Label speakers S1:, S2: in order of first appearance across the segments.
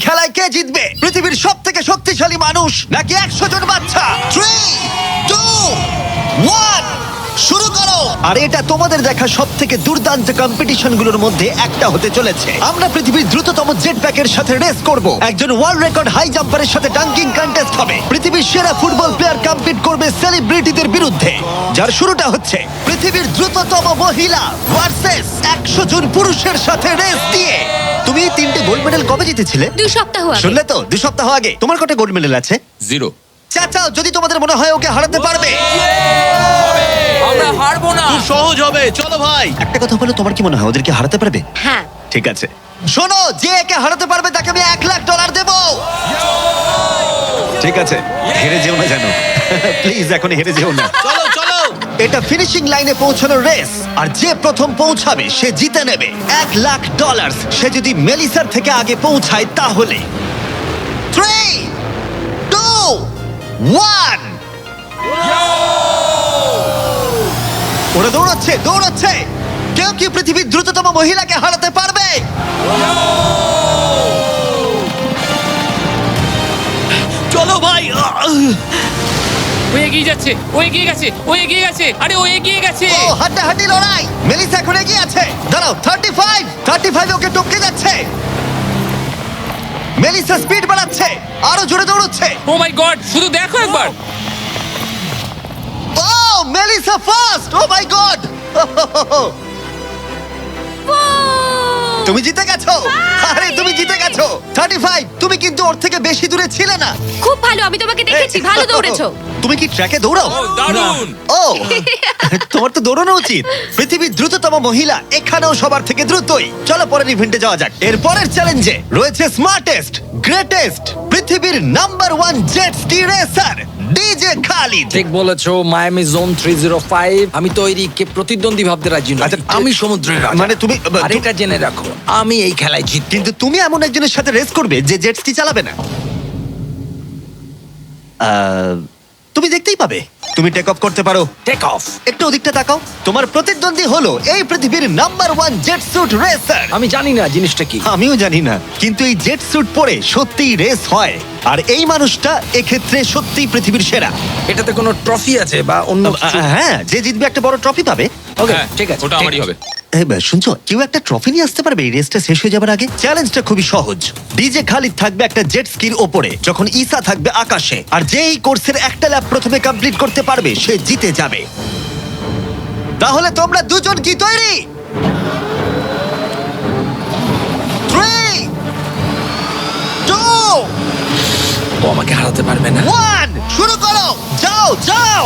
S1: খেলায় কে জিতবে, পৃথিবীর সব থেকে শক্তিশালী মানুষ নাকি 100 জন বাচ্চা? 3, 2, 1 শুরু করো। আর এটা তোমাদের দেখা সব থেকে দুর্দান্ত কম্পিটিশন গুলোর মধ্যে একটা হতে চলেছে। আমরা পৃথিবীর দ্রুততম জেট প্যাকের সাথে রেস করব, একজন ওয়ার্ল্ড রেকর্ড হাই জাম্পারের সাথে ডাঙ্কিং কন্টেস্ট হবে, পৃথিবীর সেরা ফুটবল প্লেয়ার কম্পিট করবে সেলিব্রিটিদের বিরুদ্ধে, যার শুরুটা হচ্ছে পৃথিবীর দ্রুততম মহিলা ভার্সেস 100 জন পুরুষের সাথে রেস দিয়ে। তুমি এই 3টে গোল্ড মেডেল কবে জিতেছিলে?
S2: 2 সপ্তাহ আগে।
S1: শুনলে তো, 2 সপ্তাহ আগে। তোমার কটা গোল্ড মেডেল আছে?
S3: 0।
S1: চাচাও, যদি তোমাদের মনে হয় ওকে হারাতে পারবে।
S3: আমরা হারবো না।
S4: খুব সহজ হবে, চলো ভাই।
S1: একটা কথা বলো, তোমার কি মনে হয় ওদেরকে হারাতে পারবে?
S2: হ্যাঁ।
S1: ঠিক আছে, শোনো, যে একে হারাতে পারবে তাকে আমি $1,00,000 দেব। ঠিক আছে, হেরে যেও না জানো, প্লিজ এখন হেরে যেও না।
S4: চলো চলো।
S1: এটা ফিনিশিং লাইনে পৌঁছানোর রেস, আর যে প্রথম পৌঁছাবে সে জিতে নেবে $1,00,000। সে যদি মেলিসার থেকে আগে পৌঁছায় তাহলে 3, 2, 1 ওরা দৌড়াচ্ছে দৌড়াচ্ছে। কেউ কি পৃথিবীর দ্রুততম মহিলাকে হারাতে পারবে?
S4: চলো ভাই।
S3: ও এগিয়ে যাচ্ছে, ও এগিয়ে গেছে, ও এগিয়ে গেছে, আরে ও এগিয়ে গেছে।
S1: ও হাড্ডাহাড্ডি লড়াই। মেলিসা এখন এগিয়ে আছে। দাঁড়াও, 35 ওকে টপকে যাচ্ছে। মেলিসা স্পিড বাড়াচ্ছে, আরো জোরে দৌড়চ্ছে।
S3: ও মাই গড, শুধু দেখো একবার।
S1: Oh Melissa first. O my god, তুমি জিতে গেছো। আরে তুমি জিতে গেছো। 35, তুমি কিন্তু ওর থেকে বেশি দূরে ছিলে না।
S2: খুব ভালো, আমি তোমাকে দেখেছি, ভালো দৌড়েছো।
S1: তুমি কি ট্র্যাকে দৌড়াও?
S3: ও দারুণ।
S1: ও তোমার তো দৌড়ানো উচিত। পৃথিবীর দ্রুততম মহিলা এখানেও সবার থেকে দ্রুতই। চলো পরের ইভেন্টে যাওয়া যাক। এর পরের চ্যালেঞ্জে রয়েছে স্মার্টেস্ট, গ্রেটেস্ট, পৃথিবীর number 1 jet ski racer DJ Khalid.
S5: ঠিক বলেছো, মায়ামি জোন 305। আমি তৈরি, কে প্রতিদ্বন্দ্বী ভাবতে রাজি নয়।
S1: আচ্ছা,
S5: আমি সমুদ্রের রাজা।
S1: মানে তুমি
S5: আর এটা জেনে রাখো, আমি এই খেলায় জিতবো।
S1: কিন্তু তুমি এমন একজনের সাথে রেস করবে যে জেট স্কি চালাবে না। তুমি দেখতেই পাবে। তুমি টেক অফ করতে পারো।
S5: Take off.
S1: একটু ওদিকটা তাকাও। তোমার প্রতিদ্বন্দ্বী হলো এই পৃথিবীর নাম্বার 1 জেট স্যুট রেসার।
S5: আমি জানি না জিনিসটা কি।
S1: আমিও জানি না, কিন্তু এই জেট স্যুট পরে সত্যিই রেস হয়। আর এই মানুষটা এক্ষেত্রে সত্যিই পৃথিবীর সেরা।
S5: এটাতে কোনো ট্রফি আছে বা অন্য কিছু?
S1: হ্যাঁ, যে জিতবে একটা বড় ট্রফি পাবে।
S5: ওকে,
S3: হ্যাঁ,
S5: ঠিক আছে,
S3: ওটা
S5: ঠিক
S3: আমারই
S5: আছে।
S3: হবে।
S1: শুনছো, কেউ একটা ট্রফি নিয়ে আসতে পারবে এই রেসটা শেষ হয়ে যাবার আগে? চ্যালেঞ্জটা খুবই সহজ। ডিজে খালিদ থাকবে একটা জেট স্কির ওপরে, যখন ঈসা থাকবে আকাশে। আর যে এই কোর্সের একটা ল্যাব প্রথমে কমপ্লিট করতে পারবে সে জিতে যাবে। তাহলে তোমরা দুজন কি তৈরি? 3, 2,
S5: ও আমাকে হারাতে পারবে না।
S1: 1 শুরু করো। যাও যাও।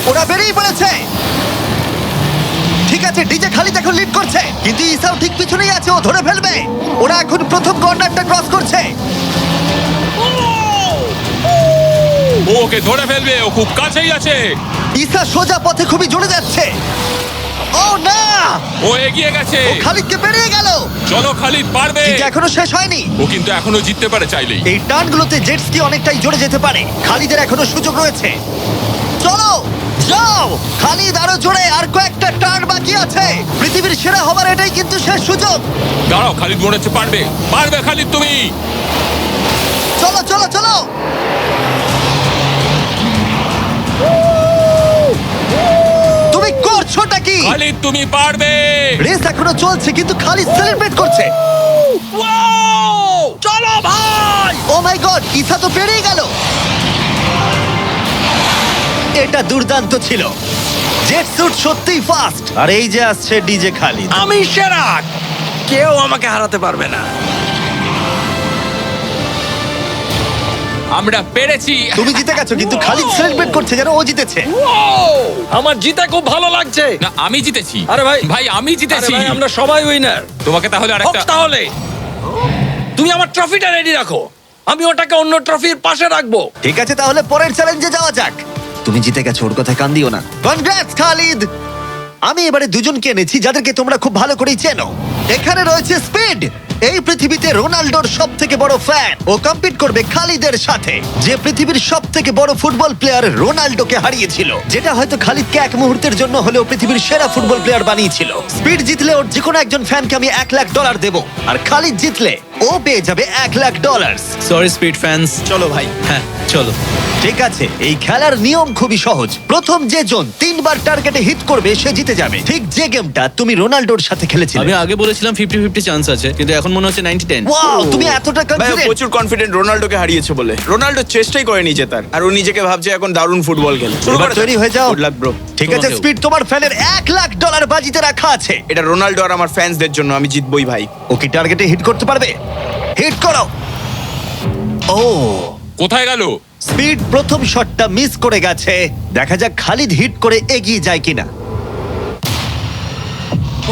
S1: ওরা বেরিয়ে পড়েছে। ঠিক আছে, ডিজে খালিদ এখন লিড করছে, কিন্তু ইসাও ঠিক পিছনেই আছে, ও ধরে ফেলবে। ওরা এখন প্রথম কর্নারটা ক্রস করছে।
S3: ও ওকে ধরে ফেলবে, ও খুব কাছেই আছে।
S1: ইসা সোজা পথে খুবই জোরে যাচ্ছে। ও না,
S3: ও এগিয়ে গেছে।
S1: ও খালিদকে পেরিয়ে গেল।
S3: চলো খালিদ, পারবে।
S1: কিন্তু এখনো শেষ হয়নি।
S3: ও কিন্তু এখনো জিততে পারে চাইলেই।
S1: এই টার্নগুলোতে জেট স্কি অনেকটাই জোরে যেতে পারে। খালিদের এখনো সুযোগ রয়েছে। চলো যাও খালিদ, আরো জোরে। আর কয়েকটা টার্ন বাকি আছে। পৃথিবীর সেরা হবার এটাই কিন্তু শেষ সুযোগ।
S3: দাঁড়াও, খালিদ মনে হচ্ছে পারবে। পারবে খালিদ তুমি।
S1: চলো চলো চলো। তুমি করছোটা কি?
S3: খালিদ তুমি পারবে।
S1: রেস এখনো চলছে, কিন্তু খালিদ সেলিব্রেট করছে।
S4: চলো ভাই।
S1: ও মাই গড, ইসা তো পেরিয়ে গেল। এটা দুর্দান্ত ছিল। জেট স্যুট সত্যিই ফাস্ট। আর এই যে আসছে ডিজে খালিদ।
S5: আমি সেরা, কেউ আমাকে হারাতে পারবে না।
S3: আমরা পেরেছি।
S1: তুমি জিতে গেছো, কিন্তু খালিদ সেলিব্রেট করছে যেন ও জিতেছে।
S5: আমার জিতে খুব ভালো লাগছে।
S3: না, আমি জিতেছি।
S5: আরে ভাই,
S3: ভাই আমি
S5: আরে
S3: জিতেছি।
S5: ভাই, আমরা সবাই উইনার।
S3: তোমাকে তাহলে আরেকটা।
S5: তাহলে তুমি আমার ট্রফিটা রেডি রাখো, আমি ওটাকে অন্য ট্রফির পাশে রাখবো।
S1: ঠিক আছে, তাহলে পরের চ্যালেঞ্জে যাওয়া যাক। তুমি জিতে গেছো, ওর কথায় কান দিও না। কনগ্রাটস খালিদ। আমি এবারে দুজনকে এনেছি যাদেরকে তোমরা খুব ভালো করেই চেনো। এখানে রয়েছে স্পিড, এই পৃথিবীতে রোনাল্ডোর সব থেকে বড় ফ্যান ও কম্পিট করবে খালিদের সাথে, যে পৃথিবীর সব থেকে বড় ফুটবল প্লেয়ার রোনাল্ডোকে হারিয়েছিল, যেটা হয়তো খালিদকে এক মুহূর্তের জন্য হলেও পৃথিবীর সেরা ফুটবল প্লেয়ার বানিয়েছিল। স্পিড জিতলে ওর যে কোনো একজন ফ্যানকে আমি $1,00,000 দেবো, আর খালিদ জিতলে ও পেয়ে যাবে $1,00,000।
S4: সরি স্পিড ফ্যান্স, চলো ভাই। হ্যাঁ চলো।
S1: ঠিক আছে, এই খেলার নিয়ম খুবই সহজ। প্রথম যে জন 3 বার টার্গেটে হিট করবে সে জিতে যাবে, ঠিক যে গেমটা তুমি রোনাল্ডোর সাথে খেলেছিলে।
S4: আমি আগে বলেছিলাম 50-50 চান্স আছে, কিন্তু এখন মনে হচ্ছে 90-10।
S1: ওয়াও, তুমি এতটা
S6: ভাই ও
S1: কনফিডেন্ট।
S6: প্রচুর কনফিডেন্ট রোনাল্ডোকে হারিয়েছে বলে। রোনাল্ডো চেষ্টাই করেনি জেতার, আর ও নিজেকে ভাবছে এখন দারুণ ফুটবল খেলে। শুরু
S1: এবার
S6: করে
S1: তৈরি হয়ে যাও।
S6: Good luck bro.
S1: ঠিক আছে
S4: তোমাকেও।
S1: স্পিড, তোমার ফ্যানের $1,00,000 বাজিতে রাখা আছে।
S6: এটা রোনাল্ডো আর আমার ফ্যান্সদের জন্য, আমি জিতবই ভাই।
S1: ও কি টার্গেটে হিট করতে পারবে? হিট করো। ও,
S3: কোথায় গেল?
S1: স্পিড প্রথম শটটা মিস করে গেছে। দেখা যাক খালিদ হিট করে এগিয়ে যায় কিনা।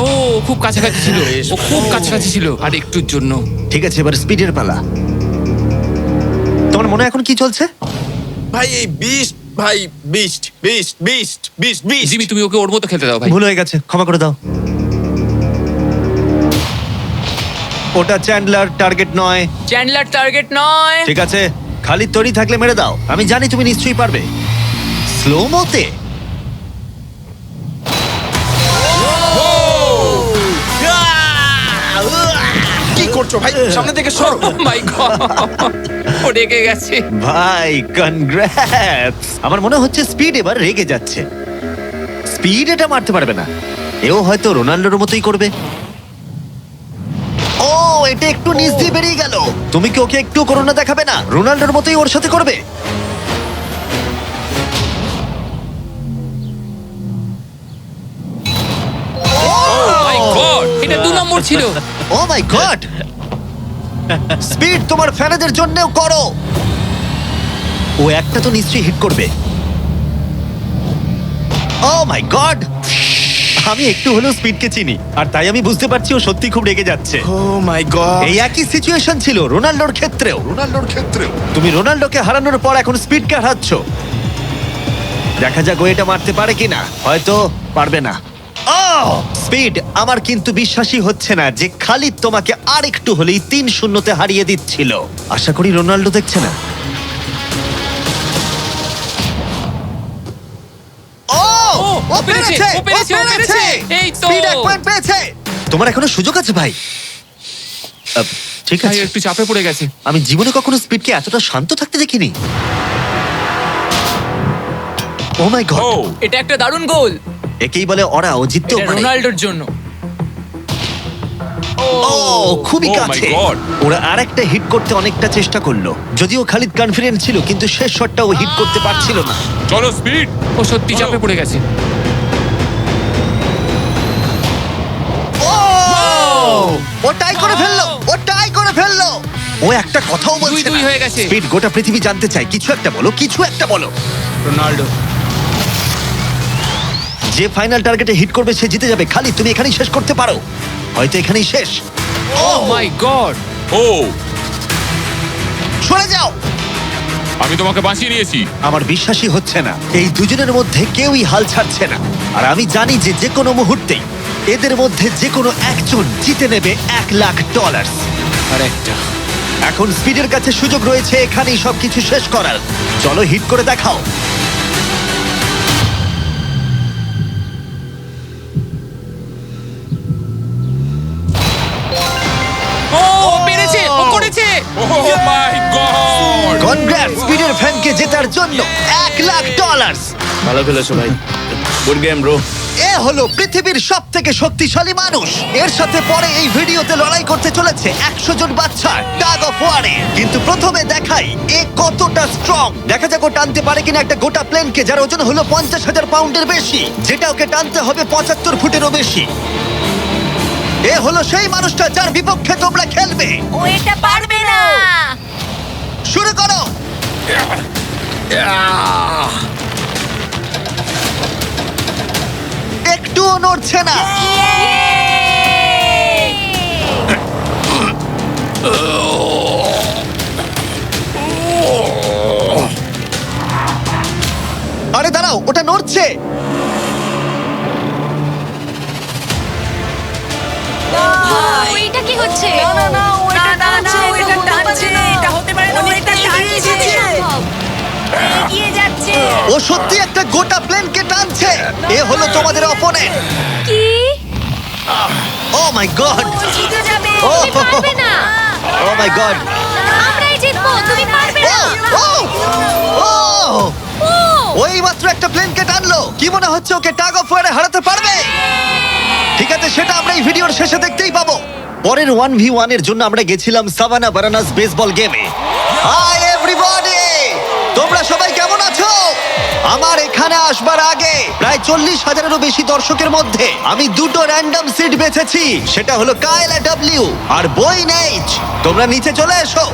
S3: ও খুব কাছাকাছি ছিল, ও খুব কাছাকাছি ছিল, আর একটুর জন্য।
S1: ঠিক আছে, এবার স্পিডের পালা। তোমার মনে এখন কি চলছে?
S6: ভাই এই বিস্ট, ভাই beast beast beast beast beast.
S3: Jimmy তুমি ওকে ওর মতো খেলতে দাও ভাই।
S1: ভুল হয়ে গেছে, ক্ষমা করে দাও। ওটা চ্যান্ডলার, টার্গেট নয়।
S7: চ্যান্ডলার টার্গেট নয়।
S1: ঠিক আছে, খালিদ তৈরি থাকলে মেরে দাও। আমি জানি তুমি নিশ্চয়ই পারবে। স্লো মোতে
S6: কি করছো ভাই? সামনে থেকে সরো।
S3: ও মাই গড, ও রেগে গেছে।
S1: ভাই কনগ্রাটস। আমার মনে হচ্ছে স্পিড এবার রেগে যাচ্ছে। স্পিড এটা মারতে পারবে না, এও হয়তো রোনাল্ডোর মতোই করবে। ও, এটা একটু নিচ দিয়ে বেরিয়ে গেল। তুমি কি ওকে একটু করোনা দেখাবে না? রোনাল্ডোর মতোই ওর সাথে করবে।
S3: মাই গড, এটা 2 নম্বর ছিল।
S1: ও মাই গড, স্পিড তোমার ফ্যানেদের জন্যও করো। ও একটা তো নিশ্চয়ই হিট করবে। ও মাই গড, আমি একটু হলেও স্পিডকে চিনি, আর তাই আমি বুঝতে পারছি ও সত্যি খুব রেগে যাচ্ছে।
S6: ও মাই গড।
S1: এই একই সিচুয়েশন ছিল রোনাল্ডোর ক্ষেত্রেও। তুমি রোনাল্ডোকে হারানোর পর এখন স্পিডকে হারাচ্ছ। দেখা যাক ও এটা মারতে পারে কিনা। হয়তো পারবে না। স্পিড, আমার কিন্তু বিশ্বাসই হচ্ছে না যে খালিদ তোমাকে আর একটু হলেই 3-0-তে হারিয়ে দিচ্ছিল। আশা করি রোনাল্ডো দেখছে না। ও পেরেছে,
S3: ও পেরেছে, ও পেরেছে। এই তো।
S1: স্পিড 1 পয়েন্ট পেয়েছে। তোমার এখনো সুযোগ আছে ভাই। ঠিক
S3: ভাই
S1: আছে,
S3: একটু চাপে পড়ে গেছে।
S1: আমি জীবনে কখনো স্পিডকে এতটা শান্ত থাকতে দেখিনি। ও মাই গড,
S7: এটা একটা দারুণ গোল।
S1: একেই বলে ওরা ও জিততেও
S7: এটা
S1: পারে।
S7: রোনাল্ডোর জন্য।
S1: ও খুবই
S3: Oh my
S1: কাছে।
S3: God!
S1: ওরা আরেকটা হিট করতে অনেকটা চেষ্টা করলো, যদিও খালিদ কনফিডেন্ট ছিল, কিন্তু শেষ শটটা ও হিট করতে পারছিল না।
S3: চলো স্পিড। ও সত্যি চাপে পড়ে গেছে।
S1: ও টাই করে ফেললো, ও টাই করে ফেললো। ও একটা কথাও বলছে
S3: 2-2
S1: না।
S3: হয়ে গেছে।
S1: স্পিড, গোটা পৃথিবী জানতে চায়, কিছু একটা বলো, কিছু একটা বলো।
S6: রোনাল্ডো।
S1: যে ফাইনাল টার্গেটে হিট করবে সে জিতে যাবে। খালিদ, তুমি এখানেই শেষ করতে পারো, হয়তো এখানেই শেষ।
S3: ও মাই গড। ও
S1: সরে যাও।
S3: আমি তোমাকে বাঁচিয়ে নিয়েছি।
S1: আমার বিশ্বাসই হচ্ছে না, এই দুজনের মধ্যে কেউই হাল ছাড়ছে না। আর আমি জানি যে যে কোনো মুহূর্তেই এদের মধ্যে যে কোনো একজন জিতে নেবে $1,00,000।
S6: আর একটা।
S1: এখন স্পিডের কাছে সুযোগ রয়েছে এখানেই সবকিছু শেষ করার। চলো হিট করে দেখাও।
S3: ও পেরেছে, ও করেছে। ও মাই গড।
S1: কনগ্রাটস স্পিডের ফ্যানকে জেতার জন্য $1,00,000।
S6: ভালো খেলেছো ভাই। Good game bro.
S1: এ হলো পৃথিবীর সব থেকে শক্তিশালী মানুষ। এর সাথে পরে এই ভিডিওতে লড়াই করতে চলেছে 100 জন বাচ্চার টাগ অফ ওয়ারে। কিন্তু প্রথমে দেখাই এ কতটা স্ট্রং। দেখা যাক ও টানতে পারে কিনা একটা গোটা প্লেনকে, যার ওজন হলো 50,000 পাউন্ডের বেশি, যেটা ওকে টানতে হবে 75 ফুটেরও বেশি। এ হলো সেই মানুষটা যার বিপক্ষে তোমরা খেলবে।
S2: ও এটা পারবে না।
S1: শুরু করো। একটুও নড়ছে না। আরে দাঁড়াও, ওটা নড়ছে।
S2: ও, এটা কি হচ্ছে?
S7: না না না
S1: সত্যি একটা গোটা প্লেনকে টানছে। এ হলো তোমাদের অপোনেন্ট।
S2: কি
S1: ও মাই গড,
S2: জিতে যাবে
S1: ও।
S2: তুমি পারবে না
S1: ও মাই গড,
S2: আমরাই জিতবো তুমি পারবে না
S1: ও ও
S2: ও
S1: ওই মাত্র একটা প্লেনকে টানলো। কি মনে হচ্ছে ওকে টাগ অফ ওয়ারে হারাতে পারবে? ঠিক আছে, সেটা আমরা এই ভিডিওর শেষে দেখতেই পাবো। পরের 1v1 এর জন্য আমরা গেছিলাম সাভানা বারানাস বেসবল গেমে। হাই এভরিবডি, তোমরা সবাই কেমন আছো? আমার এখানে আসবার আগে প্রায় 40,000-এরও বেশি দর্শকের মধ্যে আমি দুটো র্যান্ডম সিট বেছেছি। সেটা হলো কাইলা ডব্লিউ আর বোয়েন এইচ। তোমরা নিচে চলে এসো।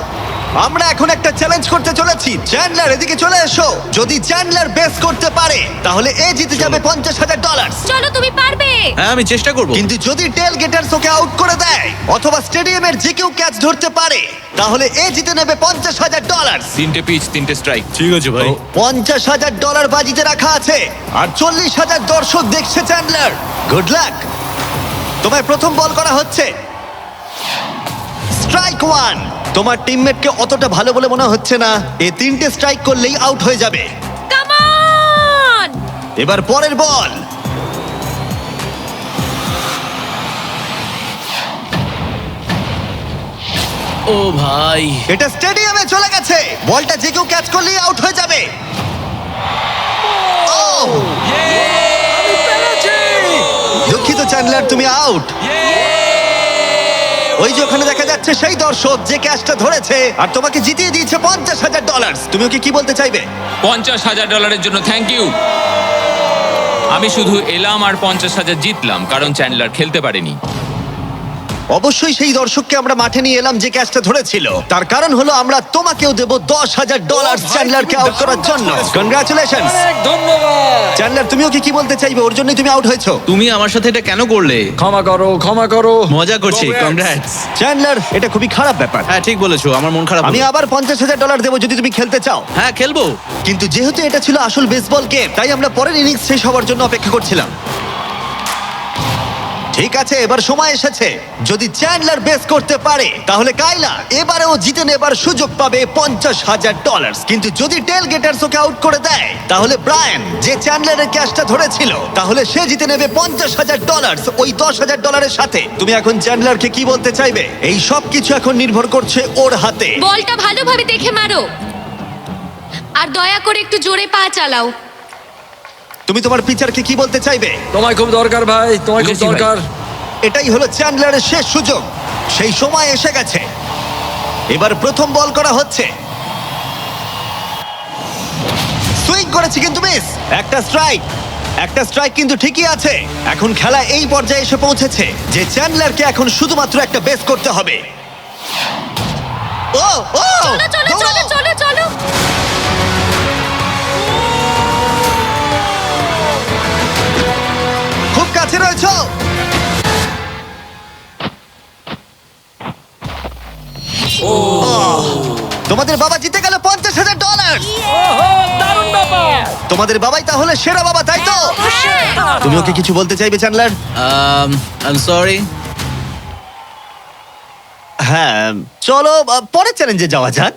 S1: আমরা এখন একটা চ্যালেঞ্জ করতে চলেছি। চ্যান্ডলার, এদিকে চলে এসো। যদি চ্যান্ডলার বেস করতে পারে তাহলে এ জিতে যাবে $50,000।
S2: চলো তুমি পারবে
S4: হ্যাঁ আমি চেষ্টা করব।
S1: কিন্তু যদি টেল গেটার্স ওকে আউট করে দেয় অথবা স্টেডিয়ামের যে কেউ ক্যাচ ধরতে পারে তাহলে এ জিতে নেবে $50,000।
S3: 3টে পিচ 3টে স্ট্রাইক।
S4: ঠিক আছে ভাই।
S1: $50,000 বাজিতে রাখা আছে আর 40,000 দর্শক দেখছে চ্যান্ডলার। Good luck. তোমায় প্রথম বল করা হচ্ছে। স্ট্রাইক 1। তোমার টিমমেটকে অতটা ভালো বলে মনে হচ্ছে না। এ 3টে স্ট্রাইক করলেই আউট হয়ে যাবে।
S2: কাম অন
S1: এবার পরের বল।
S4: ও ভাই,
S1: এটা স্টেডিয়ামে চলে গেছে। বলটা যে কেউ ক্যাচ করলেই আউট হয়ে যাবে। Oh! দুঃখিত চ্যান্ডলার, তুমি আউট। ওই যে ওখানে দেখা যাচ্ছে সেই দর্শক যে ক্যাচটা ধরেছে আর তোমাকে জিতিয়ে দিয়েছে $50,000। তুমি ওকে কি বলতে চাইবে?
S3: $50,000 জন্য থ্যাংক ইউ। আমি শুধু এলাম আর 50,000 জিতলাম কারণ চ্যান্ডলার খেলতে পারেনি।
S1: অবশ্যই সেই দর্শককে আমরা মাঠে নিয়ে এলাম যে ক্যাচটা ধরেছিল। তার কারণ হলো আমরা তোমাকেও দেব $10,000 চ্যান্ডলারকে আউট করার জন্য। কনগ্রাচুলেশনস।
S5: ধন্যবাদ।
S1: চ্যান্ডলার, তুমি ওকে কি বলতে চাইবে? ওর জন্যই তুমি আউট হয়েছো।
S4: তুমি আমার সাথে এটা কেন করলে?
S5: ক্ষমা করো, ক্ষমা করো।
S4: মজা করছি। কংগ্রাটস।
S1: চ্যান্ডলার, এটা খুবই খারাপ ব্যাপার।
S4: হ্যাঁ ঠিক বলেছো, আমার মন খারাপ
S1: আমি
S4: হলো।
S1: আবার $50,000 দেবো যদি তুমি খেলতে চাও।
S4: হ্যাঁ খেলবো।
S1: কিন্তু যেহেতু এটা ছিল আসল বেসবল গেম তাই আমরা পরের ইনিংস শেষ হওয়ার জন্য অপেক্ষা করছিলাম। ঠিক আছে, এবার সময় এসেছে। যদি চ্যান্ডলার বেস করতে পারে তাহলে কাইলা এবারেও জিতে নেবার সুযোগ পাবে $50,000। কিন্তু যদি টেল গেটার্স ওকে আউট করে দেয় তাহলে ব্রায়ান, যে চ্যান্ডলারের ক্যাচটা ধরেছিল, তাহলে সে জিতে নেবে $50,000 ওই $10,000-এর সাথে। তুমি এখন চ্যান্ডলারকে কি বলতে চাইবে? এই সব কিছু এখন নির্ভর করছে ওর হাতে।
S2: বলটা ভালোভাবে দেখে মারো আর দয়া করে একটু জোরে পা চালাও।
S1: তুমি তোমার পিচারকে কি বলতে চাইবে?
S5: তোমায় খুব দরকার ভাই, তোমায় খুব
S3: বুঝেছি ভাই।
S5: দরকার।
S1: এটাই হলো চ্যান্ডলারের শেষ সুযোগ। সেই সময় এসে গেছে। এবার প্রথম বল করা হচ্ছে। সুইং করেছে কিন্তু মিস। একটা স্ট্রাইক। একটা স্ট্রাইক কিন্তু ঠিকই আছে। এখন খেলা এই পর্যায়ে এসে পৌঁছেছে যে চ্যান্ডলারকে এখন শুধুমাত্র একটা বেস করতে হবে। ও ও
S2: চলো চলো চলো চলো চলো
S1: খুব কাছে রয়েছো। তোমাদের বাবা জিতে গেল $50,000।
S5: দারুণ ব্যাপার।
S1: তোমাদের বাবাই তাহলে সেরা বাবা, তাই তো? তুমি ওকে কিছু বলতে চাইবে চ্যান্ডলার?
S4: I am sorry.
S1: হ্যাঁ, চলো পরের চ্যালেঞ্জে যাওয়া যাক।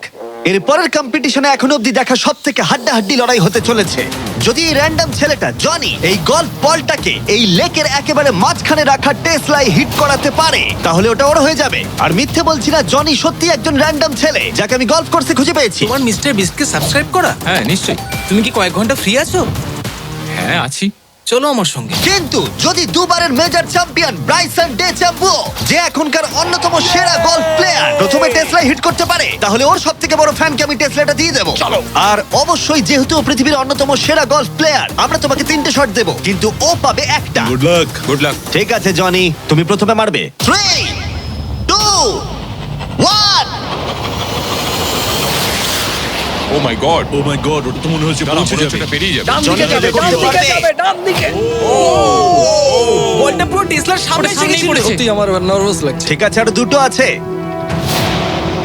S1: এর পরের কম্পিটিশনে এখন অব্দি দেখা সব থেকে হাড্ডাহাড্ডি লড়াই হতে চলেছে। যদি এই র্যান্ডম ছেলেটা জনি এই গল্ফ বলটাকে এই লেকের একেবারে মাঝখানে রাখা টেসলায় হিট করাতে পারে তাহলে ওটা ওর হয়ে যাবে। আর মিথ্যে বলছি না, জনি সত্যি একজন র্যান্ডম ছেলে যাকে আমি গল্ফ কোর্সে খুঁজে পেয়েছি।
S8: তোমার মিস্টার বিস্টকে সাবস্ক্রাইব করা?
S3: হ্যাঁ নিশ্চয়ই।
S8: তুমি কি কয়েক ঘন্টা ফ্রি আছো?
S3: হ্যাঁ আছি।
S8: চলো আমার সঙ্গে।
S1: কিন্তু যদি দুবারের major champion Bryson DeChambeau, যে এখনকার অন্যতম সেরা গলফ প্লেয়ার, প্রথমে টেসলা হিট করতে পারে তাহলে ওর সব থেকে বড় ফ্যানকে আমি টেসলাটা দিয়ে দেবো। আর অবশ্যই যেহেতু ও পৃথিবীর অন্যতম সেরা গলফ প্লেয়ার, আমরা তোমাকে 3টে শট দেবো কিন্তু ও পাবে একটা।
S4: Good luck.
S3: Good luck.
S1: ঠিক আছে জনি, তুমি প্রথমে মারবে। 3, 2, 1।
S3: ও my god.
S4: O my god, ওটা তো মনে হচ্ছে পৌঁছে যাবে।
S3: পেরিয়ে যাবে।
S5: ডান দিকে
S1: জনি
S5: যাবে,
S1: এটা
S5: ডান
S1: করতে
S5: দিকে
S1: পারবে।
S5: যাবে, ডান দিকে।
S8: বলটা পুরো টেসলার সামনে এসে
S3: সামনেই
S8: গেছিল।
S3: পড়েছে।
S5: সত্যি আমার নার্ভাস লাগছে।
S1: ঠিক আছে, আর দুটো আছে।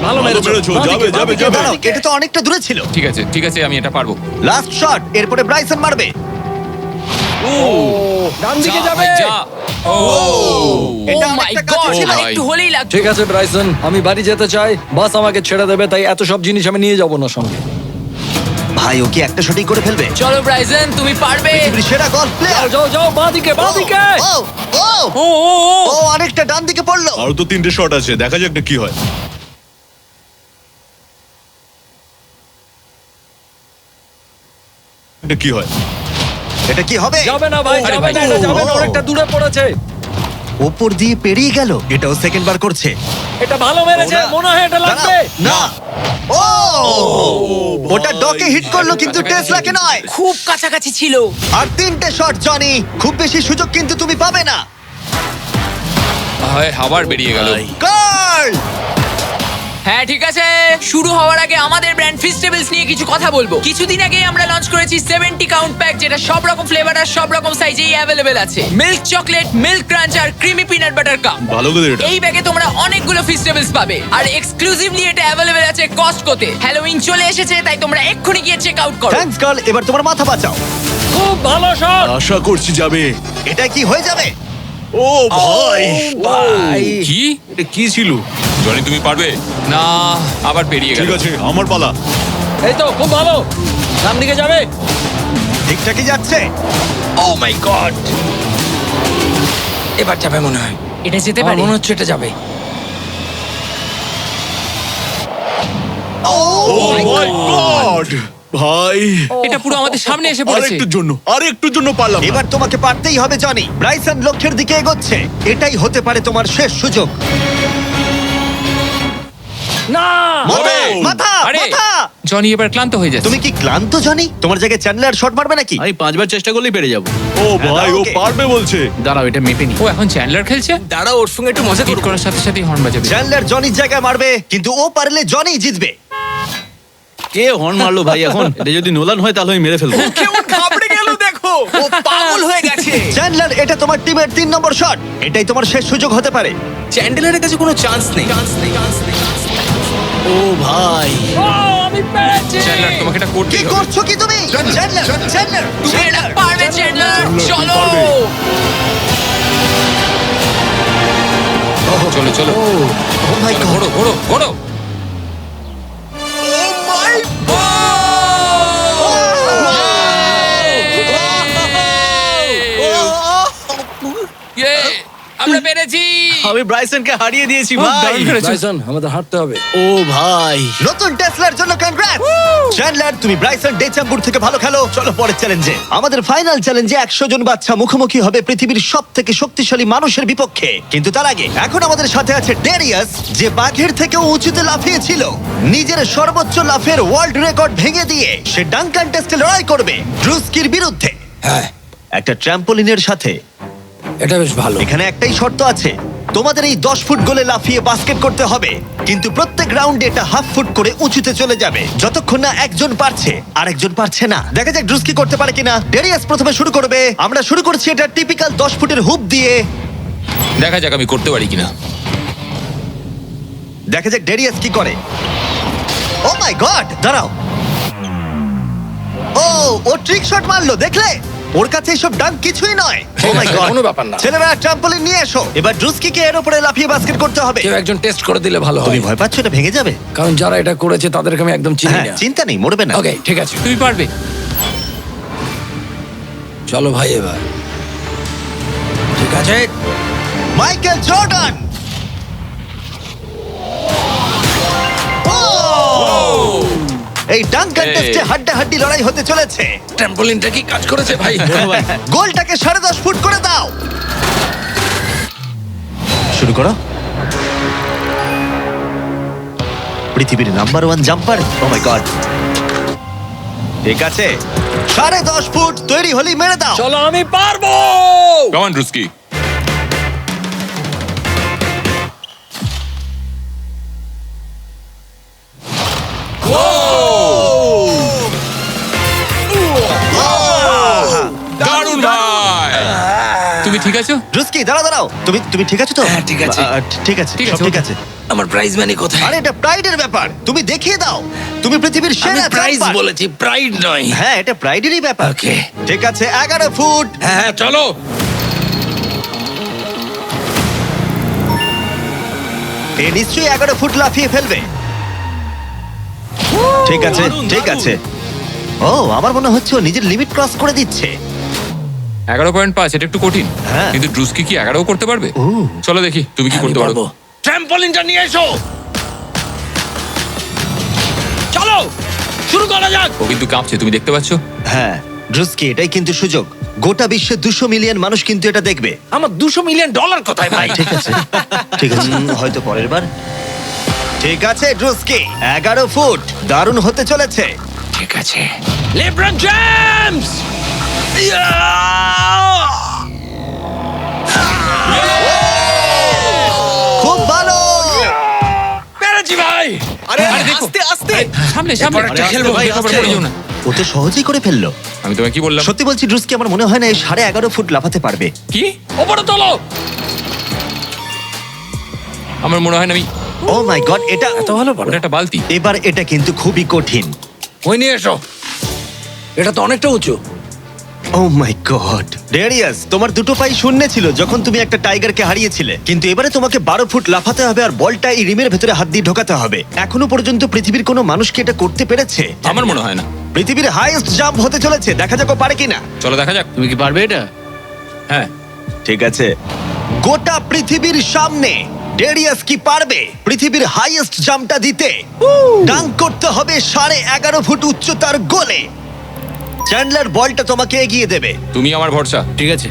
S5: ভালো মেরেছো। বাঁ দিকে, বাঁ দিকে, বাঁ
S1: দাঁড়াও,
S5: দিকে।
S1: এটা তো অনেকটা দূরে ছিল।
S3: ঠিক আছে ঠিক আছে, আমি এটা পারবো।
S1: লাস্ট শট, এরপরে ব্রাইসন মারবে।
S5: ডান দিকে
S3: যা,
S5: যাবে।
S3: ভাই, যা। ও
S1: এটা
S7: ও মাই
S1: অনেকটা কাছে
S7: গড,
S1: ছিল।
S3: ভাই।
S7: একটু হলেই লাগতো।
S5: ঠিক আছে ব্রাইসন, আমি বাড়ি যেতে চাই। বাস আমাকে ছেড়ে দেবে, তাই এত সব জিনিস আমি নিয়ে যাব না সঙ্গে।
S1: ভাই ও কি একটা শটই করে ফেলবে?
S7: চলো ব্রাইসন, তুমি পারবে।
S1: পৃথিবীর সেরা গলফ প্লেয়ার।
S5: যাও যাও বাঁদিকে বাঁদিকে।
S1: ও ও
S5: ও ও ও
S1: ও অনেকটা ডান দিকে পড়লো।
S4: আরো তো 3টে শট আছে, দেখা যাক না কি হয়। এটা কি হয়?
S1: এটা কি হবে?
S5: যাবে না ভাই,
S3: আরে
S5: যাবে
S3: ভাই।
S5: না, এটা যাবে না,
S1: ও।
S5: অনেকটা দূরে পড়েছে।
S1: ওপর দিয়ে পেরিয়ে গেল। এটাও সেকেন্ড বার করছে।
S5: এটা ভালো মেরেছে,
S1: ওরা-
S5: মনে হয় এটা লাগবে।
S1: না ও ওটা ডকে হিট করলো কিন্তু টেসলাকে নয়।
S7: খুব কাছাকাছি ছিল।
S1: আর 3টে শট জনি, খুব বেশি সুযোগ কিন্তু তুমি পাবে না।
S3: হয় আবার বেরিয়ে গেল।
S1: কার্ল
S7: হ্যাঁ ঠিক আছে, শুরু হওয়ার আগে আমাদের ব্র্যান্ড ফিস্টেবলস নিয়ে কিছু কথা বলবো। কিছুদিন আগে আমরা লঞ্চ করেছি 70 কাউন্ট প্যাক, যেটা সব রকম ফ্লেভার আর সব রকম সাইজেই অ্যাভেলেবেল আছে। মিল্ক চকলেট, মিল্ক ক্রাঞ্চ আর ক্রিমি পিনাট বাটার কাপ।
S4: ভালো করে এটা।
S7: এই ব্যাগে তোমরা অনেকগুলো ফিস্টেবলস পাবে আর এক্সক্লুসিভলি এটা অ্যাভেলেবেল আছে কস্টকোতে। হ্যালোউইন চলে এসেছে, তাই তোমরা এক্ষুনি গিয়ে চেক আউট করো।
S1: থ্যাঙ্কস কার্ল, এবার তোমার মাথা বাঁচাও।
S5: খুব ভালো শট।
S4: আশা করছি যাবে।
S1: এটা কি হয়ে যাবে?
S4: ও ভাই,
S1: ভাই
S3: কি?
S4: এটা কি ছিল?
S3: জনি তুমি পারবে না, আবার পেরিয়ে গেল।
S4: ঠিক আছে, আমার পালা।
S5: এই তো খুব ভালো, ডান দিকে যাবে।
S1: ঠিকঠাকই যাচ্ছে।
S5: ও মাই গড, এবার যাবে মনে হয়।
S7: এটা যেতে
S5: আমার
S7: পারে।
S5: মনে হচ্ছে এটা যাবে।
S1: ও
S4: মাই গড ভাই,
S3: এটা পুরো আমাদের সামনে এসে পড়েছে।
S4: আরেকটুর জন্য পারলাম না।
S1: এবার তোমাকে পারতেই হবে জনি। ব্রাইসন লক্ষ্যের দিকে এগোচ্ছে। এটাই হতে পারে তোমার শেষ সুযোগ।
S5: না
S1: মাথা
S3: ও!
S1: মাথা
S3: আরে
S1: মাথা।
S3: জনি এবার ক্লান্ত হয়ে যাচ্ছে।
S1: তুমি কি ক্লান্ত জনি? তোমার জায়গায় চ্যান্ডলার শট মারবে নাকি?
S4: আমি 5বার চেষ্টা করলেই পেরে যাব। ও ভাই, ও
S1: ওকে।
S4: পারবে বলছে। দাঁড়াও, এটা মেপে নি।
S3: ও এখন চ্যান্ডলার খেলছে।
S8: দাঁড়া, ওর সঙ্গে একটু মজা
S3: হিট
S8: করবো।
S3: করার সাথে সাথেই হর্ন বাজাবে।
S1: চ্যান্ডলার জনির জায়গায় মারবে, কিন্তু ও পারলে জনি জিতবে।
S4: কে হর্ন মারলো ভাই এখন? এটা যদি নোলান হয় তাহলে আমি মেরে ফেলবো।
S8: কেমন ঘাবড়ে গেল দেখো, ও পাগল হয়ে গেছে।
S1: চ্যান্ডলার, এটা তোমার টিমের 3 নম্বর শট। এটাই তোমার শেষ সুযোগ হতে পারে।
S8: চ্যান্ডেলারের কাছে কোনো চান্স নেই।
S4: ও ভাই,
S5: ও আমি পেরেছি।
S3: চ্যান্ডলার তোমাকে এটা
S1: কি
S3: করতেই হবে।
S1: করছো কি তুমি? চ্যান্ডলার চ্যান্ডলার
S7: তুমি এটা পারবে চ্যান্ডলার, চলো।
S3: চলো চলো,
S1: ও মাই গড।
S3: ঘোড়ো ঘোড়ো ঘোড়ো। ইয়ে, আমরা পেরেছি।
S4: আমি ব্রাইসনকে হারিয়ে দিয়েছি ভাই।
S3: দারুণ করেছো।
S5: ব্রাইসন, আমাদের হাঁটতে হবে।
S4: ও ভাই,
S1: নতুন টেসলার জন্য কনগ্রাটস। চ্যান্ডলার, তুমি ব্রাইসন ডেচাম্বুর থেকে ভালো খেলো। চলো পরের চ্যালেঞ্জে। আমাদের ফাইনাল চ্যালেঞ্জে 100 জন বাচ্চা মুখোমুখি হবে পৃথিবীর সবথেকে শক্তিশালী মানুষের বিপক্ষে। কিন্তু তার আগে এখন আমাদের সাথে আছে ডেরিয়াস, যে বাঘের থেকেও উঁচুতে লাফিয়েছিল। নিজের সর্বোচ্চ লাফের ওয়ার্ল্ড রেকর্ড ভেঙে দিয়ে সে ডাঙ্কান টেস্টে লড়াই করবে ড্রুস্কির বিরুদ্ধে।
S5: হ্যাঁ,
S1: একটা ট্র্যাম্পোলিনের সাথে।
S5: এটা বেশ ভালো।
S1: এখানে একটাই শর্ত আছে, তোমাদের এই 10 ফুট গোলে লাফিয়ে বাস্কেট করতে হবে, কিন্তু প্রত্যেক রাউন্ডে এটা হাফ ফুট করে উঁচুতে চলে যাবে, যতক্ষণ না একজন পারছে আর একজন পারছে না। দেখা যাক ড্রুস্কি করতে পারে কিনা। ডেরিয়াস প্রথমে শুরু করবে। আমরা শুরু করছি এটা টিপিক্যাল 10 ফুটের হুপ দিয়ে।
S3: দেখা যাক আমি করতে পারি কিনা।
S1: দেখা যাক ডেরিয়াস কি করে। ও মাই গড, দাঁড়াও। ও ট্রিক শট মারলো, দেখলে? ওর কাছে এসব ডাঙ্ক কিছুই নয়। ও মাই গড,
S5: কোনো ব্যাপার না।
S1: ছেলেরা ট্রাম্পলিন নিয়ে এসো। এবার ড্রুস্কিকে এর উপরে লাফিয়ে বাস্কেট করতে হবে।
S5: কেউ একজন টেস্ট করে দিলে ভালো
S1: তুমি
S5: হয়,
S1: ভয় পাচ্ছ এটা ভেঙে যাবে?
S5: কারণ যারা এটা করেছে তাদেরকে আমি একদম চিনি
S1: হ্যাঁ,
S5: না।
S1: চিন্তা নেই, মরবে না।
S5: ওকে ঠিক আছে,
S3: তুমি পারবে।
S5: চলো ভাই এবার। ঠিক আছে,
S1: মাইকেল জর্ডান। এই ডাঙ্ক কন্টেস্টে হাড্ডাহাড্ডি লড়াই হতে চলেছে।
S5: ট্র্যাম্পোলিনটা কি কাজ করেছে ভাই?
S1: গোলটাকে 10.5 ফুট করে দাও। শুরু করো। পৃথিবীর number 1 jumper. O my god, ঠিক আছে, 10.5 ফুট তৈরি হলি মেরে দাও।
S5: চলো আমি পারবো।
S3: কাম অন রুস্কি। দারুণ ভাই। তুমি ঠিক আছো?
S1: রুস্কি, দাঁড়াও দাঁড়াও, তুমি ঠিক আছো তো?
S5: হ্যাঁ, ঠিক আছে।
S1: ঠিক আছে,
S3: ঠিক
S1: সব
S3: আছে,
S1: ঠিক
S3: ওকে।
S1: আছে।
S5: আমার প্রাইজ মানি কোথায়?
S1: আরে এটা প্রাইডের ব্যাপার, তুমি দেখিয়ে দাও। তুমি পৃথিবীর
S5: আমি
S1: সেরা
S5: প্রাইজ
S1: জাম্পার।
S5: বলেছি, প্রাইড নয়।
S1: হ্যাঁ, এটা প্রাইডেরই ব্যাপার।
S5: ওকে,
S1: ঠিক আছে, 11 ফুট।
S5: হ্যাঁ চলো।
S1: এ নিশ্চয়ই 11 ফুট লাফিয়ে ফেলবে। ঠিক আছে,
S4: দারুণ,
S1: ঠিক
S4: দারুণ।
S1: আছে। ও আমার মনে হচ্ছে ও নিজের লিমিট ক্রস করে দিচ্ছে।
S3: 11.5, এটা একটু কঠিন।
S1: হ্যাঁ।
S3: কিন্তু ড্রুস্কি কি 11 করতে পারবে?
S1: ও।
S3: চলো দেখি তুমি কি করতে পারো।
S5: ট্র্যাম্পলিনটা নিয়ে এসো। চলো শুরু করা যাক।
S3: ও কিন্তু কাঁপছে, তুমি দেখতে পাচ্ছ?
S1: হ্যাঁ ড্রুস্কি, এটাই কিন্তু সুযোগ। গোটা বিশ্বে 200 মিলিয়ন মানুষ কিন্তু এটা দেখবে।
S5: আমার $200 মিলিয়ন কোথায় ভাই?
S1: ঠিক আছে ঠিক আছে, হয়তো পরের বার। ঠিক আছে ড্রুস্কি, 11 ফুট, দারুণ হতে চলেছে।
S5: ঠিক আছে লেব্রন জেমস।
S1: খুব ভালো।
S5: পেরেছি ভাই।
S8: আরে আস্তে আস্তে
S3: সামনে
S5: এরপর একটা খেলবো ভাই,
S3: এরপর
S5: আস্তে।
S3: পড়ে যেও না।
S1: ও তো সহজেই করে ফেললো।
S3: আমি তোমায় কি বললাম?
S1: সত্যি বলছি ড্রুস্কি, আমার মনে হয় না এই 11.5 ফুট লাফাতে পারবে।
S3: কি?
S5: ওপরে তোলো।
S3: আমার মনে হয় না আমি।
S1: ও মাই গড, এটা
S5: এত ভালো পারো।
S3: ওটা একটা বালতি।
S1: এবার এটা কিন্তু খুবই কঠিন।
S5: ওই নিয়ে এসো। এটা তো অনেকটা উঁচু।
S1: ও মাই গড ডেরিয়াস, তোমার দুটো পাই শূন্য ছিল যখন তুমি একটা টাইগারকে হারিয়েছিলে, কিন্তু এবারে তোমাকে 12 ফুট লাফাতে হবে আর বলটা এই রিমের ভেতরে হাত দিয়ে ঢোকাতে হবে। এখনো পর্যন্ত পৃথিবীর কোনো মানুষ কি এটা করতে পেরেছে?
S3: আমার মনে হয় না।
S1: পৃথিবীর হাইয়েস্ট জাম্প হতে চলেছে, দেখা যাক ও পারে কিনা।
S3: চলো দেখা যাক।
S4: তুমি কি পারবে এটা?
S3: হ্যাঁ।
S1: ঠিক আছে, গোটা পৃথিবীর সামনে ডেরিয়াস কি পারবে পৃথিবীর হাইয়েস্ট জাম্পটা দিতে? ডাঙ্ক করতে হবে 11.5 ফুট উচ্চতার গোলে। চ্যান্ডলার বলটা তোমাকে এগিয়ে দেবে।
S3: তুমি আমার ভরসা।
S4: ঠিক আছে।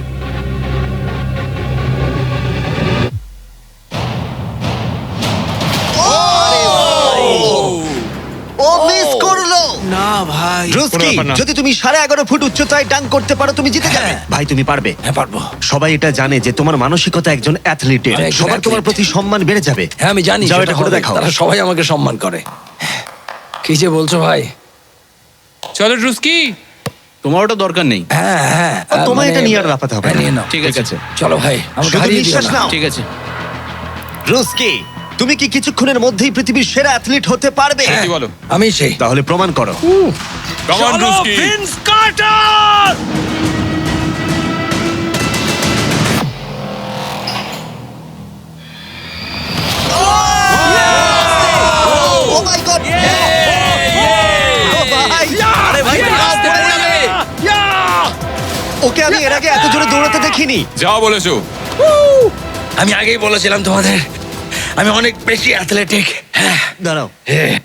S1: ও মিস করলো।
S8: না ভাই।
S1: ড্রুস্কি,
S3: কোনো ব্যাপার না।
S1: যদি তুমি 11.5 ফুট উচ্চতায় ডাঙ্ক করতে পারো তুমি জিতে যাবে। ভাই তুমি পারবে।
S5: হ্যাঁ পারবো।
S1: সবাই এটা জানে যে তোমার মানসিকতা একজন অ্যাথলিটের।
S5: আমি একজন
S1: সবার তোমার
S5: athlete।
S1: প্রতি সম্মান বেড়ে যাবে।
S5: হ্যাঁ আমি জানি।
S1: যাও
S5: সেটা
S1: এটা করে
S5: হবে।
S1: দেখাও।
S5: তারা সবাই আমাকে সম্মান করে। কি যে বলছো ভাই?
S3: চলো ড্রুস্কি।
S4: তোমার ওটা দরকার নেই।
S5: হ্যাঁ হ্যাঁ
S1: তোমার
S5: মানে-
S1: এটা নিয়ে আর লাফাতে হবে
S5: হ্যাঁ,
S1: না।
S5: নিয়ে নাও।
S4: ঠিক আছে।
S5: চলো ভাই আমাকে
S1: শুধু
S5: হারিয়ে দিও
S1: নিঃশ্বাস
S5: না।
S1: নাও।
S4: ঠিক আছে।
S1: ড্রুস্কি, তুমি কি কিছুক্ষণের মধ্যেই পৃথিবীর সেরা অ্যাথলিট হতে পারবে?
S3: কি বলো?
S5: আমি সেই।
S1: তাহলে প্রমাণ করো।
S3: Come on,
S5: চলো,
S3: Druski.
S5: Vince Carter!
S1: Oh my god! ও ভাই!
S7: আরে ভাই আস্তে পড়ে যাবে।
S1: ওকে আমি এর আগে এত জোরে দৌড়াতে দেখিনি।
S3: যাও বলেছো।
S5: আমি আগেই বলেছিলাম তোমাদের আমি অনেক বেশি অ্যাথলেটিক। হ্যাঁ
S1: দাঁড়াও।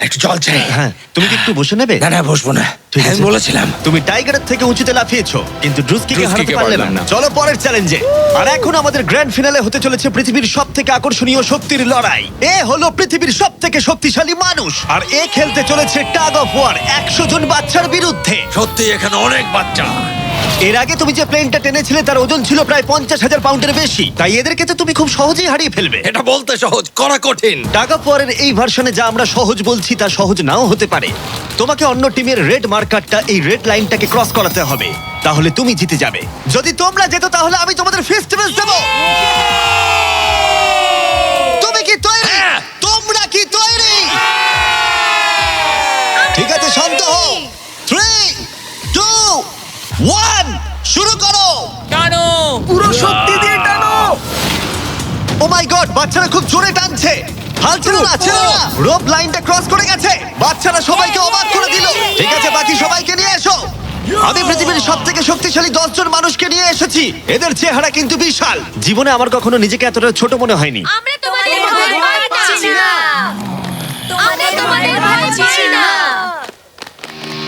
S5: একটু জল চাই।
S1: হ্যাঁ, তুমি কি একটু বসে নেবে?
S5: না না বসবো না।
S1: ঠিক আছে।
S5: আমি বলেছিলাম।
S1: তুমি টাইগারের থেকে উঁচুতে লাফিয়েছো, কিন্তু ড্রুস্কিকে হারাতে
S3: ড্রুস্কিকে
S1: পারলে
S3: পারলাম
S1: না।
S3: না।
S1: চলো পরের চ্যালেঞ্জে। আর এখন আমাদের গ্র্যান্ড ফিনালে হতে চলেছে পৃথিবীর সবথেকে আকর্ষণীয় শক্তির লড়াই। এ হলো পৃথিবীর সবথেকে শক্তিশালী মানুষ, আর এ খেলতে চলেছে টাগ অফ ওয়ার 100 জন বাচ্চার বিরুদ্ধে।
S5: সত্যি এখানে অনেক বাচ্চা।
S1: এর আগে তুমি যে প্লেনটা টেনেছিলে তার ওজন ছিল প্রায় 50,000 পাউন্ডের বেশি, তাই এদেরকে তো তুমি খুব সহজেই হারিয়ে ফেলবে।
S5: এটা বলতে সহজ, করা কঠিন।
S1: টাগ অফ ওয়ারের এই ভার্সনে যা আমরা সহজ বলছি তা সহজ নাও হতে পারে। তোমাকে অন্য টিমের রেড মার্কারটা এই রেড লাইনটাকে ক্রস করাতে হবে, তাহলে তুমি জিতে যাবে। যদি তোমরা যেত তাহলে আমি তোমাদের ফেস্টিভ্যাল দেব। তুমি কি তৈরি? তোমরা কি তৈরি? ঠিক আছে, শান্ত হও। 3, 2, 1 শুরু করো।
S7: টানো।
S5: পুরো শক্তি দিয়ে টানো।
S1: ও মাই গড, বাচ্চারা খুব জোরে টানছে। হাল ছেড়ো না, ছেড়ো না। রোপ লাইনটা ক্রস করে গেছে। বাচ্চারা সবাইকে অবাক করে দিল। ঠিক আছে, বাকি সবাইকে নিয়ে এসো। আমি পৃথিবীর সবথেকে শক্তিশালী 10 জন মানুষকে নিয়ে এসেছি। এদের চেহারা কিন্তু বিশাল। জীবনে আমার কখনো নিজেকে এতটা ছোট মনে হয়নি।
S2: আমরা তোমাদের ভয় পাচ্ছি না। আমরা তোমাদের ভয় পাচ্ছি না।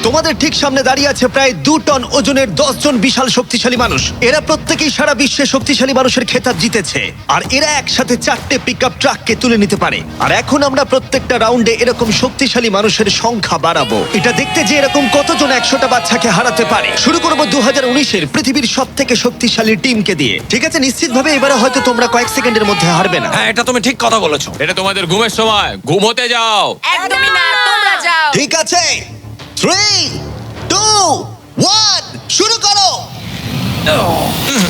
S1: তোমাদের ঠিক সামনে দাঁড়িয়ে আছে প্রায় 2 টন ওজনের 10 জন বিশাল শক্তিশালী মানুষ। এরা প্রত্যেকেই সারা বিশ্বে শক্তিশালী মানুষের খেতাব জিতেছে, আর এরা একসাথে 4টে পিকআপ ট্রাককে তুলে নিতে পারে। আর এখন আমরা প্রত্যেকটা রাউন্ডে এরকম শক্তিশালী মানুষের সংখ্যা বাড়াবো, এটা দেখতে যে এরকম কতজন 100টা বাচ্চাকে হারাতে পারে। শুরু করব 2019-এর পৃথিবীর সবথেকে শক্তিশালী টিমকে দিয়ে। ঠিক আছে, নিশ্চিতভাবে এবারে হয়তো তোমরা কয়েক সেকেন্ডের মধ্যে হারবে না।
S5: হ্যাঁ এটা তুমি ঠিক কথা বলেছো।
S3: এটা তোমাদের ঘুমের সময়, ঘুমোতে যাও।
S7: একদমই না, তোমরা যাও।
S1: ঠিক আছে, 3, 2, 1 শুরু করো।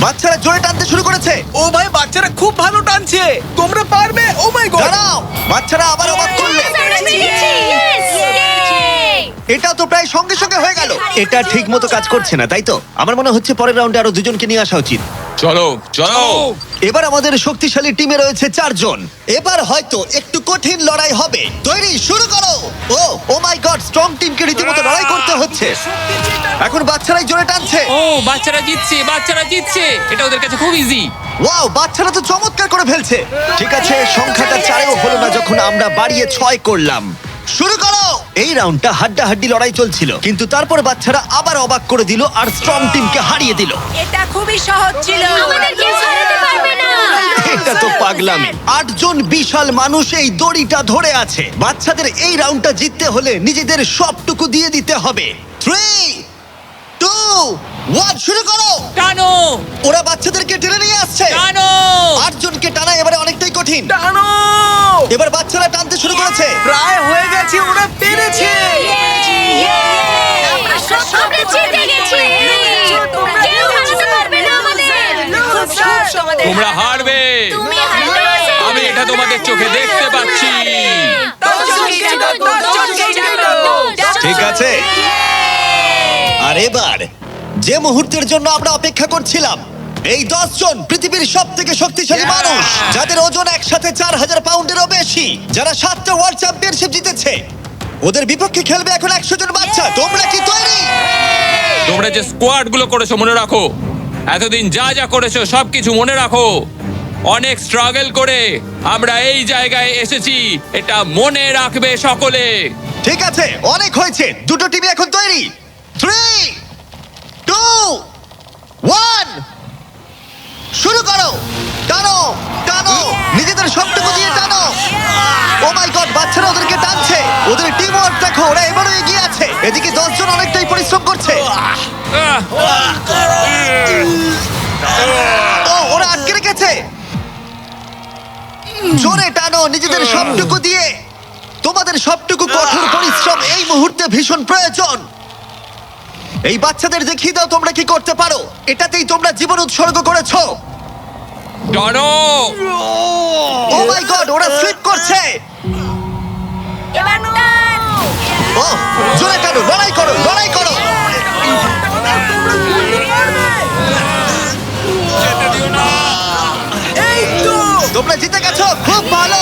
S1: বাচ্চারা জোরে টানতে শুরু করেছে।
S8: ও ভাই বাচ্চারা খুব ভালো টানছে। তোমরা পারবে। ও মাই গড।
S1: দাঁড়াও, বাচ্চারা আবার অবাক করলে।
S2: আমরা জিতেছি। Yay!
S1: এটা তো প্রায় সঙ্গে সঙ্গে হয়ে গেল। এটা ঠিক মতো কাজ করছে না, তাই তো? আমার মনে হচ্ছে পরের রাউন্ডে আরো 2 জনকে নিয়ে আসা উচিত।
S3: চলো চলো।
S1: এবার আমাদের শক্তিশালী টিমে রয়েছে 4 জন। এবার হয়তো একটু কঠিন লড়াই হবে। তৈরি, শুরু করো। ও মাই গড, স্ট্রং টিমকে রীতিমতো লড়াই করতে হচ্ছে।
S3: বাচ্চারা জিতছে, বাচ্চারা জিতছে, এটা ওদের কাছে খুব ইজি।
S1: ওয়াও, বাচ্চারা তো চমৎকার করে ফেলছে। ঠিক আছে, সংখ্যাটা 4-এও হলো না যখন আমরা বাড়িয়ে 6 করলাম। শুরু করো। এই রাউন্ডটা হাড্ডাহাড্ডি লড়াই চলছিল, কিন্তু তারপর বাচ্চারা আবার অবাক করে দিল আর স্ট্রং টিমকে হারিয়ে দিল।
S2: এটা খুবই সহজ ছিল। আমাদের কেউ হারাতে পারবে না।
S1: এটা তো পাগলামি। 8 জন বিশাল মানুষ এই দড়িটা ধরে আছে। বাচ্চাদের এই রাউন্ডটা জিততে হলে নিজেদের সবটুকু দিয়ে দিতে হবে। 3, 2, 1 শুরু করো।
S3: টানো
S1: ওরা বাচ্চাদেরকে টেনে নিয়ে আসছে।
S3: টানো।
S1: 8 জনকে টানা এবারে অনেকটাই কঠিন।
S8: টানো!
S1: এবার বাচ্চারা টানতে শুরু করেছে।
S8: প্রায় হয়ে গেছে, ওরা পেরেছে।
S2: আমরা সব জিতে গেছি। কেউ হারাতে পারবে না আমাদের। খুব সহজ আমাদের।
S3: তোমরা হারবে,
S2: তুমি হারবে।
S3: আমি এটা তোমাদের চোখে দেখতে পাচ্ছি।
S1: ঠিক আছে, আর এবার যে মুহূর্তের জন্য আমরা অপেক্ষা করছিলাম, এই 10 জন পৃথিবীর সব থেকে শক্তিশালী মানুষ, যাদের ওজন একসাথে 4000 পাউন্ডেরও বেশি, যারা 7টা ওয়ার্ল্ড চ্যাম্পিয়নশিপ জিতেছে, ওদের বিপক্ষে খেলবে এখন 100 জন বাচ্চা। তোমরা কি তৈরি?
S3: তোমরা যে স্কোয়াড গুলো করেছো মনে রাখো, এতদিন যা যা করেছো সবকিছু মনে রাখো। অনেক স্ট্রাগল করে আমরা এই জায়গায় এসেছি, এটা মনে রাখবে সকলে।
S1: ঠিক আছে, অনেক হয়েছে। দুটো টিম এখন তৈরি। 3, 2, 1 শুরু করো। টানো টানো, নিজেদের সবটুকু দিয়ে টানো। ও মাই গড, বাচ্চারা ওদেরকে টানছে। ওদের টিম ওয়ার্ক দেখো, ওরা এবারও এগিয়ে আছে। এদিকে 10 জন অনেকটাই পরিশ্রম করছে।
S3: আহ!
S1: ও, ওরা আটকে রেখেছে। জোরে টানো নিজেদের সবটুকু দিয়ে। তোমাদের সবটুকু কঠোর পরিশ্রম এই মুহূর্তে ভীষণ প্রয়োজন। এই বাচ্চাদের দেখিয়ে দাও তোমরা কি করতে পারো। এটাতেই তোমরা জীবন উৎসর্গ করেছো।
S3: টানো।
S1: ও মাই গড, ওরা স্লিপ করছে।
S2: এবার টান।
S1: ও, জোরে টানো, লড়াই করো, লড়াই করো।
S8: এই তো!
S1: তোমরা জিতে গেছো, খুব ভালো।